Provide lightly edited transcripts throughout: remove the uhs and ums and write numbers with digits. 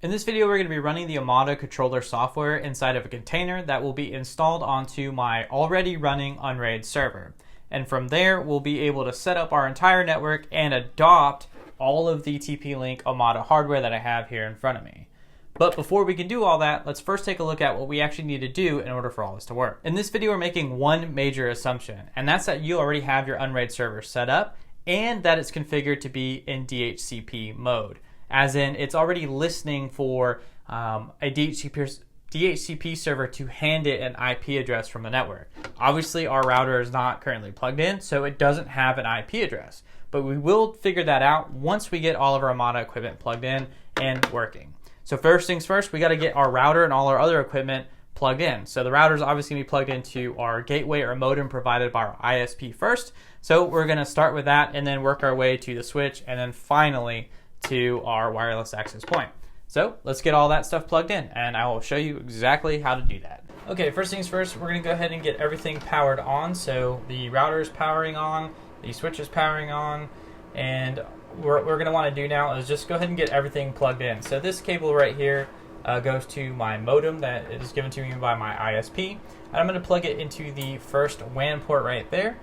In this video, we're going to be running the Omada controller software inside of a container that will be installed onto my already running Unraid server. And from there, we'll be able to set up our entire network and adopt all of the TP-Link Omada hardware that I have here in front of me. But before we can do all that, let's first take a look at what we actually need to do in order for all this to work. In this video, we're making one major assumption, and that's that you already have your Unraid server set up and that it's configured to be in DHCP mode. As in, it's already listening for a DHCP server to hand it an IP address from the network. Obviously, our router is not currently plugged in, so it doesn't have an IP address. But we will figure that out once we get all of our Omada equipment plugged in and working. So first things first, we got to get our router and all our other equipment plugged in. So the router is obviously going to be plugged into our gateway or modem provided by our ISP first. So we're going to start with that and then work our way to the switch and then finally to our wireless access point. So let's get all that stuff plugged in and I will show you exactly how to do that. Okay, first things first, we're going to go ahead and get everything powered on. So the router is powering on, the switch is powering on, and what we're going to want to do now is just go ahead and get everything plugged in. So this cable right here goes to my modem that is given to me by my ISP. And I'm going to plug it into the first WAN port right there.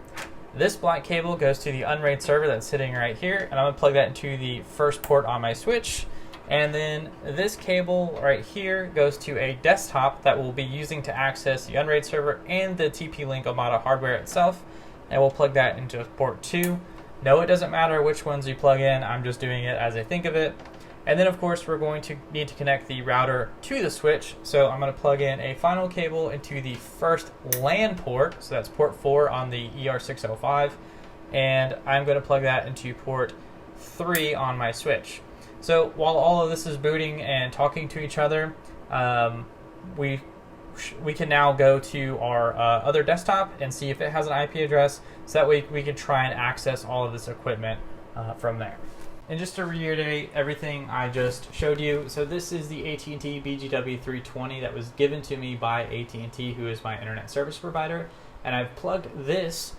This black cable goes to the Unraid server that's sitting right here, and I'm going to plug that into the first port on my switch. And then this cable right here goes to a desktop that we'll be using to access the Unraid server and the TP-Link Omada hardware itself. And we'll plug that into port 2. No, it doesn't matter which ones you plug in, I'm just doing it as I think of it. And then of course we're going to need to connect the router to the switch. So I'm going to plug in a final cable into the first LAN port, so that's port 4 on the ER605, and I'm going to plug that into port 3 on my switch. So while all of this is booting and talking to each other, we can now go to our other desktop and see if it has an IP address, so that way we can try and access all of this equipment from there. And just to reiterate everything I just showed you, so this is the AT&T BGW320 that was given to me by AT&T, who is my internet service provider, and I've plugged this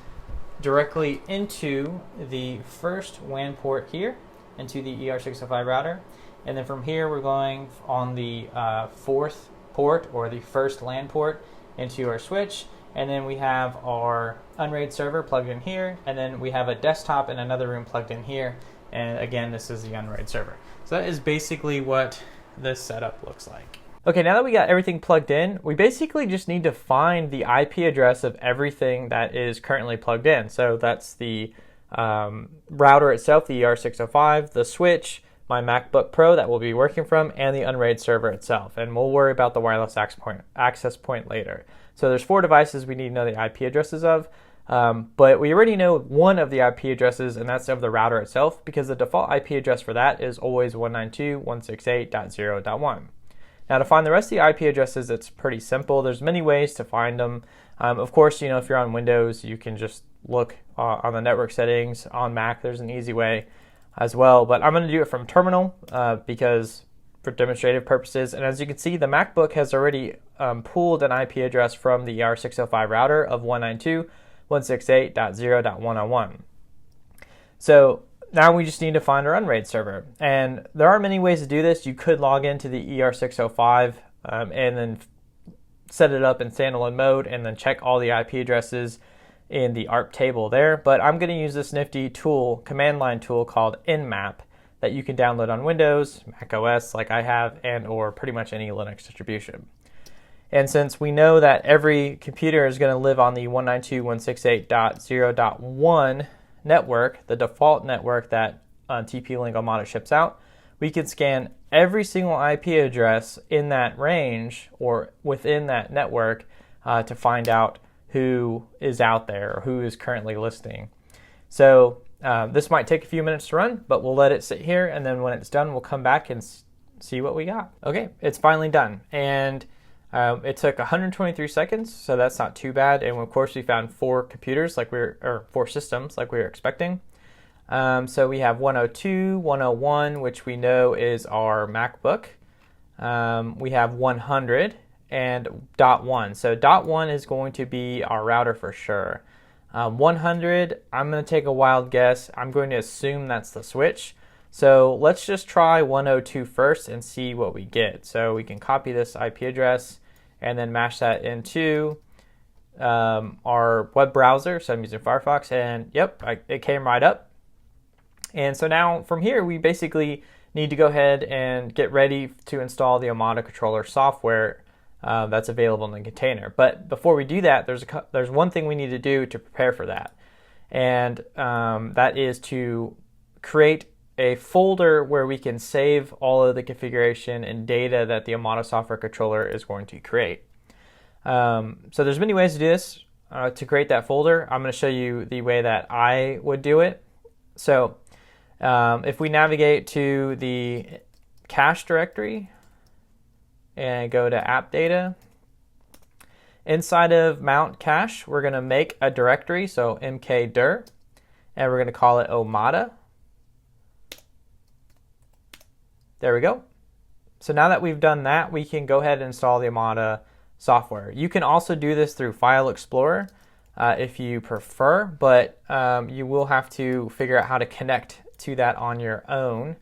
directly into the first WAN port here, into the ER605 router, and then from here we're going on the fourth port, or the first LAN port, into our switch, and then we have our Unraid server plugged in here, and then we have a desktop in another room plugged in here. And again, this is the Unraid server. So that is basically what this setup looks like. Okay, now that we got everything plugged in, we basically just need to find the IP address of everything that is currently plugged in. So that's the router itself, the ER605, the switch, my MacBook Pro that we'll be working from, and the Unraid server itself. And we'll worry about the wireless access point later. So there's 4 devices we need to know the IP addresses of. But we already know one of the IP addresses, and that's of the router itself, because the default IP address for that is always 192.168.0.1. Now to find the rest of the IP addresses, it's pretty simple. There's many ways to find them. Of course, if you're on Windows, you can just look on the network settings. On Mac, there's an easy way as well, but I'm going to do it from terminal because for demonstrative purposes. And as you can see, the MacBook has already pulled an IP address from the ER605 router of 192.168.0.101. So now we just need to find our Unraid server. And there are many ways to do this. You could log into the ER605 and then set it up in standalone mode and then check all the IP addresses in the ARP table there. But I'm going to use this nifty tool, command line tool called Nmap that you can download on Windows, Mac OS like I have, and or pretty much any Linux distribution. And since we know that every computer is going to live on the 192.168.0.1 network, the default network that TP-Link Omada ships out, we can scan every single IP address in that range or within that network to find out who is out there or who is currently listening. So this might take a few minutes to run, but we'll let it sit here, and then when it's done, we'll come back and see what we got. Okay, it's finally done. And it took 123 seconds, so that's not too bad. And of course, we found 4 computers, or 4 systems, like we were expecting. So we have 102, 101, which we know is our MacBook. We have 100 and .1. So .1 is going to be our router for sure. 100, I'm going to take a wild guess. I'm going to assume that's the switch. So let's just try 102 first and see what we get. So we can copy this IP address and then mash that into our web browser. So I'm using Firefox, and yep, it came right up. And so now from here, we basically need to go ahead and get ready to install the Omada controller software that's available in the container. But before we do that, there's one thing we need to do to prepare for that. And that is to create a folder where we can save all of the configuration and data that the Omada Software Controller is going to create. So there's many ways to do this to create that folder. I'm going to show you the way that I would do it. So if we navigate to the cache directory and go to app data, inside of mount cache, we're going to make a directory, so mkdir, and we're going to call it Omada. There we go. So now that we've done that, we can go ahead and install the Omada software. You can also do this through File Explorer if you prefer, but you will have to figure out how to connect to that on your own.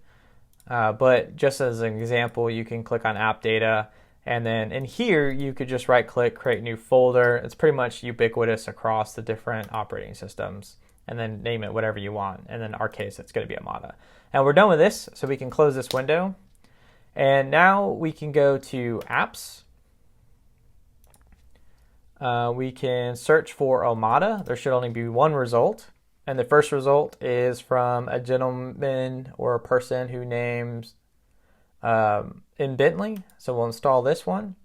But just as an example, you can click on App Data, and then in here you could just right click, create new folder. It's pretty much ubiquitous across the different operating systems, and then name it whatever you want. And in our case, it's going to be Omada. And we're done with this, so we can close this window. And now we can go to Apps. We can search for Omada. There should only be one result. And the first result is from a gentleman or a person who names in Bentley. So we'll install this one.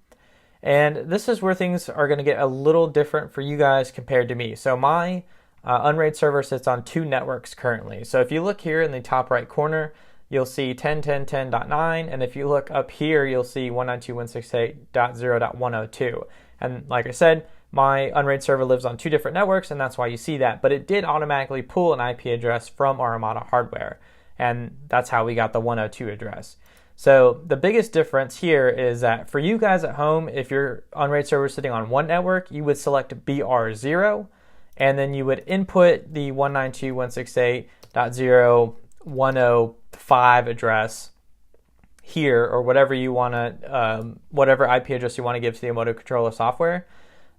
And this is where things are going to get a little different for you guys compared to me. So my Unraid server sits on 2 networks currently. So if you look here in the top right corner, you'll see 10.10.10.9, and if you look up here, you'll see 192.168.0.102. And like I said, my Unraid server lives on 2 different networks, and that's why you see that. But it did automatically pull an IP address from our Omada hardware, and that's how we got the 102 address. So the biggest difference here is that for you guys at home, if your Unraid server is sitting on one network, you would select BR0, and then you would input the 192.168.0.105 address here, or whatever you want to, whatever IP address you want to give to the Omada controller software.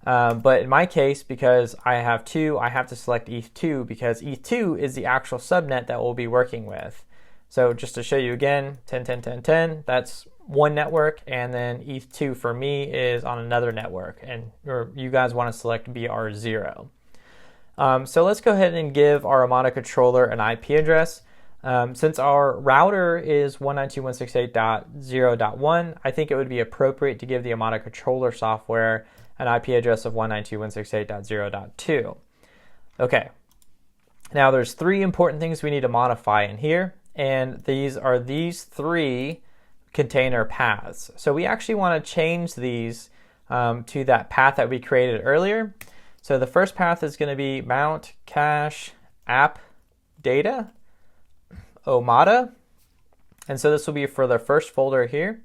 But in my case, because I have 2, I have to select ETH2 because ETH2 is the actual subnet that we'll be working with. So just to show you again, 10.10.10.10, that's one network, and then ETH2 for me is on another network, and you guys want to select BR0. So let's go ahead and give our Omada controller an IP address. Since our router is 192.168.0.1, I think it would be appropriate to give the Omada controller software an IP address of 192.168.0.2. Okay, now there's 3 important things we need to modify in here, and these are these 3 container paths. So we actually want to change these to that path that we created earlier. So the first path is going to be mount cache app data Omada, and so this will be for the first folder here,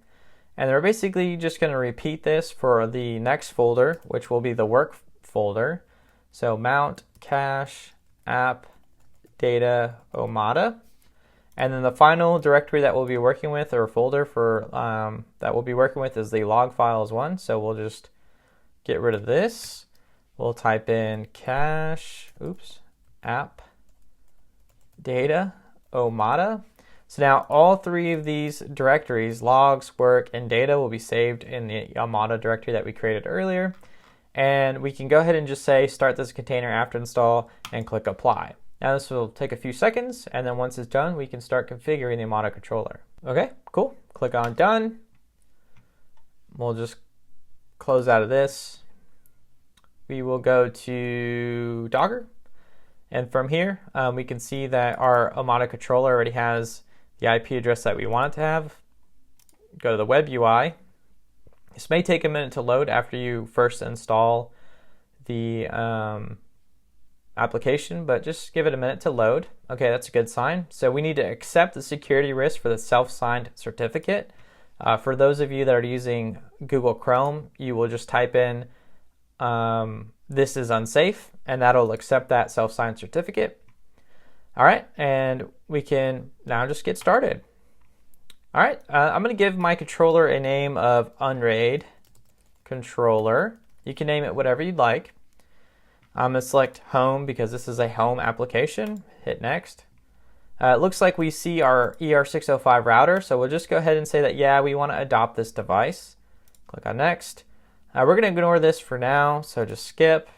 and we're basically just going to repeat this for the next folder, which will be the work folder. So mount cache app data Omada, and then the final directory that we'll be working with, or folder for that we'll be working with, is the log files one. So we'll just get rid of this. We'll type in cache app data Omada. So now all 3 of these directories, logs, work, and data, will be saved in the Omada directory that we created earlier. And we can go ahead and just say start this container after install and click apply. Now this will take a few seconds, and then once it's done, we can start configuring the Omada controller. Okay, cool. Click on done. We'll just close out of this. We will go to Docker. And from here, we can see that our Omada controller already has the IP address that we want it to have. Go to the web UI. This may take a minute to load after you first install the application, but just give it a minute to load. Okay, that's a good sign. So we need to accept the security risk for the self-signed certificate. For those of you that are using Google Chrome, you will just type in this is unsafe, and that'll accept that self-signed certificate. All right, and we can now just get started. All right, I'm going to give my controller a name of Unraid controller. You can name it whatever you'd like. I'm going to select home because this is a home application. Hit next. It looks like we see our ER605 router, so we'll just go ahead and say that, yeah, we want to adopt this device. Click on next. We're going to ignore this for now, so just skip.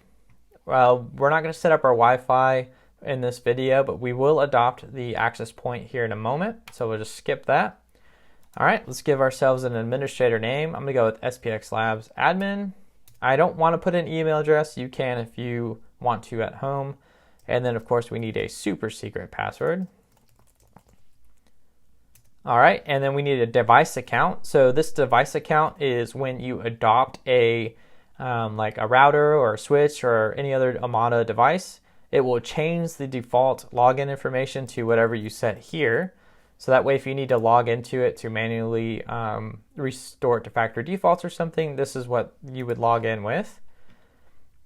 We're not going to set up our Wi-Fi in this video, but we will adopt the access point here in a moment, so we'll just skip that. All right, let's give ourselves an administrator name. I'm going to go with SPX Labs admin. I don't want to put an email address. You can if you want to at home. And then, of course, we need a super secret password. All right, and then we need a device account. So this device account is when you adopt a like a router or a switch or any other Omada device. It will change the default login information to whatever you set here. So that way, if you need to log into it to manually restore it to factory defaults or something, this is what you would log in with.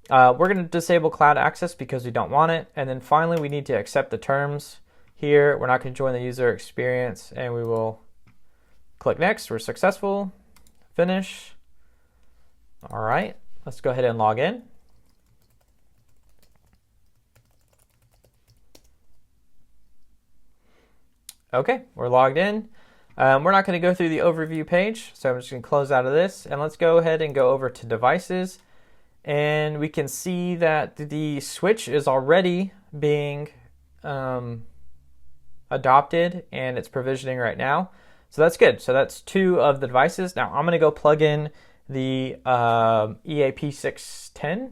We're going to disable cloud access because we don't want it. And then finally, we need to accept the terms here. We're not going to join the user experience, and we will click next. We're successful. Finish. All right, let's go ahead and log in. Okay, we're logged in. We're not going to go through the overview page, so I'm just going to close out of this. And let's go ahead and go over to devices. And we can see that the switch is already being adopted, and it's provisioning right now. So that's good. So that's 2 of the devices. Now I'm going to go plug in the EAP610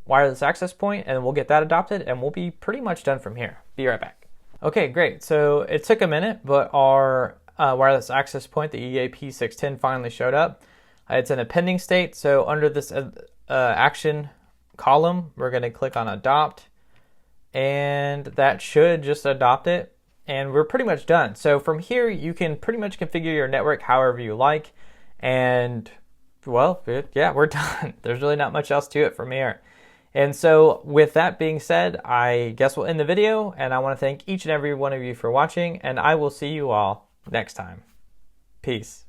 wireless access point, and we'll get that adopted, and we'll be pretty much done from here. Be right back. Okay, great. So it took a minute, but our wireless access point, the EAP610, finally showed up. It's in a pending state. So under this action column, we're going to click on adopt, and that should just adopt it. And we're pretty much done. So from here, you can pretty much configure your network however you like. And well, yeah, we're done. There's really not much else to it from here. And so with that being said, I guess we'll end the video, and I want to thank each and every one of you for watching, and I will see you all next time. Peace.